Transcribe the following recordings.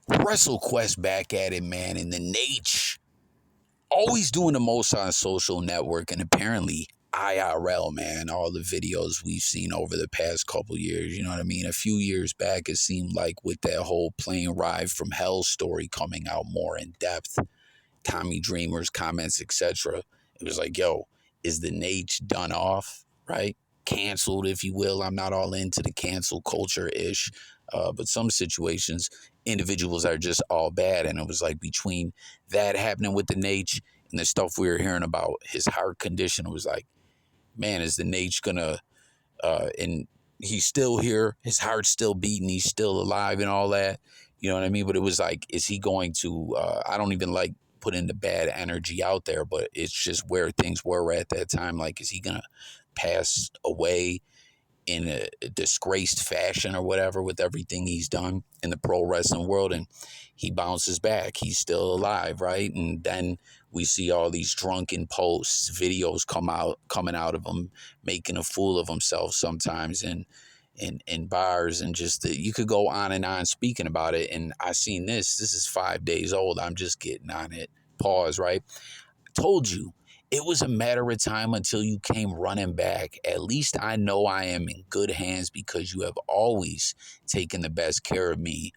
WrestleQuest back at it, man, and the Nate always doing the most on social network and apparently IRL, man. All the videos we've seen over the past couple years, you know what I mean? A few years back, it seemed like with that whole plane ride from hell story coming out more in depth, Tommy Dreamer's comments, etc. It was like, yo, is the Nate done off, right? Canceled, if you will. I'm not all into the cancel culture ish, but some situations, individuals are just all bad. And it was like between that happening with the Nate and the stuff we were hearing about his heart condition, it was like, man, is the Nate gonna and he's still here, his heart's still beating, he's still alive and all that, you know what I mean? But it was like, is he going to I don't even like putting the bad energy out there, but it's just where things were at that time. Like, is he gonna pass away in a disgraced fashion or whatever with everything he's done in the pro wrestling world? And he bounces back, he's still alive, right? And then we see all these drunken posts, videos coming out of him making a fool of himself sometimes in bars, and just you could go on and on speaking about it. And I seen this is 5 days old, I'm just getting on it, pause, right? Told you it was a matter of time until you came running back. At least I know I am in good hands because you have always taken the best care of me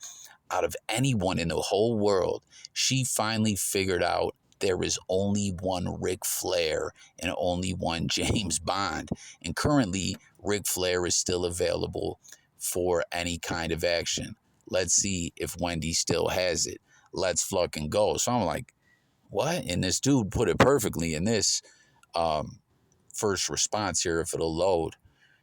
out of anyone in the whole world. She finally figured out there is only one Ric Flair and only one James Bond. And currently, Ric Flair is still available for any kind of action. Let's see if Wendy still has it. Let's fucking go. So I'm like, what? And this dude put it perfectly in this um, first response here, if it'll load.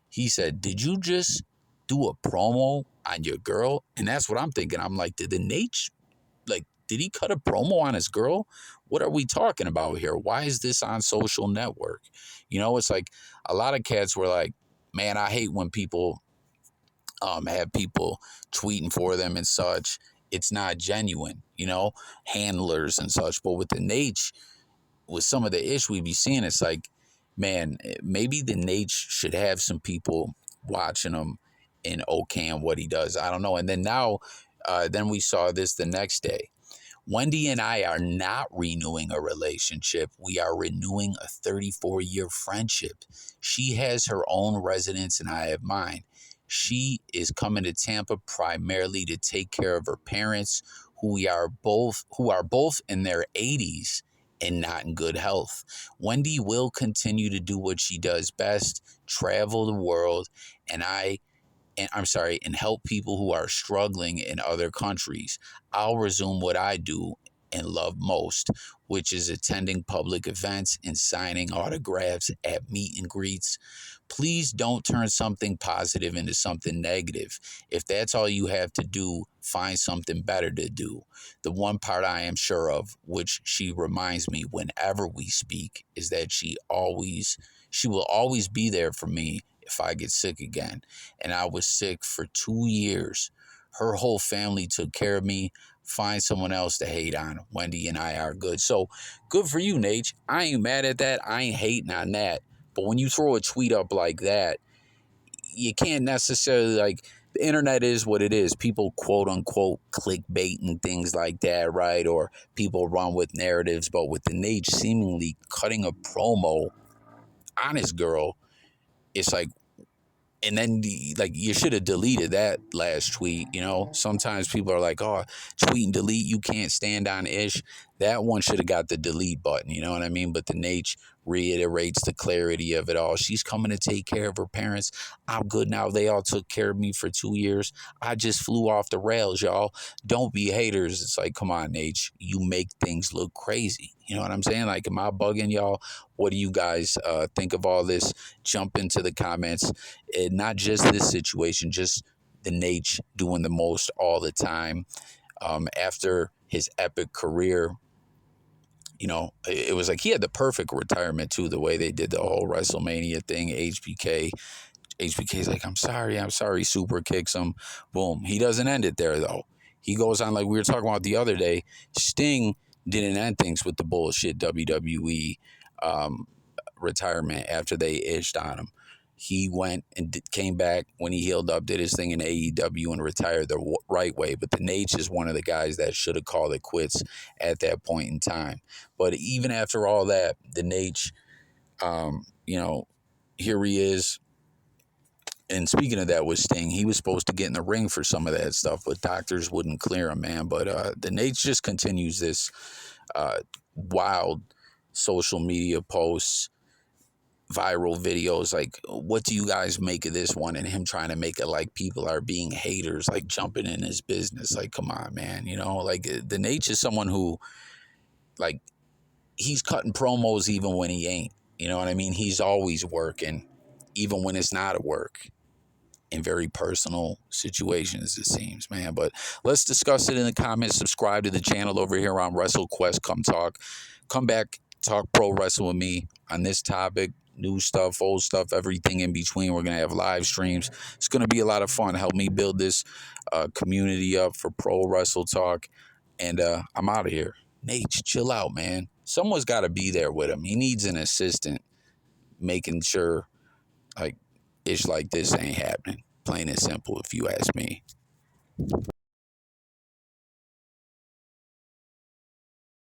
He said, did you just do a promo on your girl? And that's what I'm thinking. I'm like, did the Nate, like, did he cut a promo on his girl? What are we talking about here? Why is this on social network? You know, it's like a lot of cats were like, man, I hate when people have people tweeting for them and such. It's not genuine, you know, handlers and such. But with the Nate, with some of the ish we be seeing, it's like, man, maybe the Nate should have some people watching him and okaying what he does. I don't know. And then now, then we saw this the next day. Wendy and I are not renewing a relationship. We are renewing a 34-year friendship. She has her own residence and I have mine. She is coming to Tampa primarily to take care of her parents, who are both in their 80s and not in good health. Wendy will continue to do what she does best, travel the world, and help people who are struggling in other countries. I'll resume what I do and love most, which is attending public events and signing autographs at meet and greets. Please don't turn something positive into something negative. If that's all you have to do, find something better to do. The one part I am sure of, which she reminds me whenever we speak, is that she will always be there for me if I get sick again. And I was sick for 2 years. Her whole family took care of me. Find someone else to hate on. Wendy and I are good. So good for you, Nate. I ain't mad at that. I ain't hating on that. But when you throw a tweet up like that, you can't necessarily, like, the internet is what it is. People quote unquote clickbait and things like that, right? Or people run with narratives. But with the Nate seemingly cutting a promo on his girl, it's like, and then like, you should have deleted that last tweet. You know, sometimes people are like, oh, tweet and delete, you can't stand on ish. That one should have got the delete button, you know what I mean? But the Nate reiterates the clarity of it all. She's coming to take care of her parents. I'm good now. They all took care of me for 2 years. I just flew off the rails, y'all. Don't be haters. It's like, come on, Nate, you make things look crazy. You know what I'm saying? Like, am I bugging y'all? What do you guys think of all this? Jump into the comments. And not just this situation, just the Nate doing the most all the time. After his epic career, you know, it was like he had the perfect retirement too, the way they did the whole WrestleMania thing. HBK's like, I'm sorry, super kicks him. Boom. He doesn't end it there though. He goes on, like we were talking about the other day. Sting didn't end things with the bullshit WWE retirement after they itched on him. He went and came back when he healed up, did his thing in AEW and retired the right way. But the Nate is one of the guys that should have called it quits at that point in time. But even after all that, the Nate, you know, here he is. And speaking of that with Sting, he was supposed to get in the ring for some of that stuff, but doctors wouldn't clear him, man. But the Nate just continues this wild social media posts, viral videos. Like, what do you guys make of this one? And him trying to make it like people are being haters, like jumping in his business. Like, come on, man. You know, like the Nate is someone who, like, he's cutting promos even when he ain't. You know what I mean? He's always working, even when it's not at work. In very personal situations, it seems, man. But let's discuss it in the comments. Subscribe to the channel over here on WrestleQuest. Come back, talk pro wrestling with me on this topic, new stuff, old stuff, everything in between. We're going to have live streams. It's going to be a lot of fun. Help me build this community up for Pro Wrestle Talk. And I'm out of here. Nate, chill out, man. Someone's got to be there with him. He needs an assistant making sure, like, ish like this ain't happening. Plain and simple, if you ask me.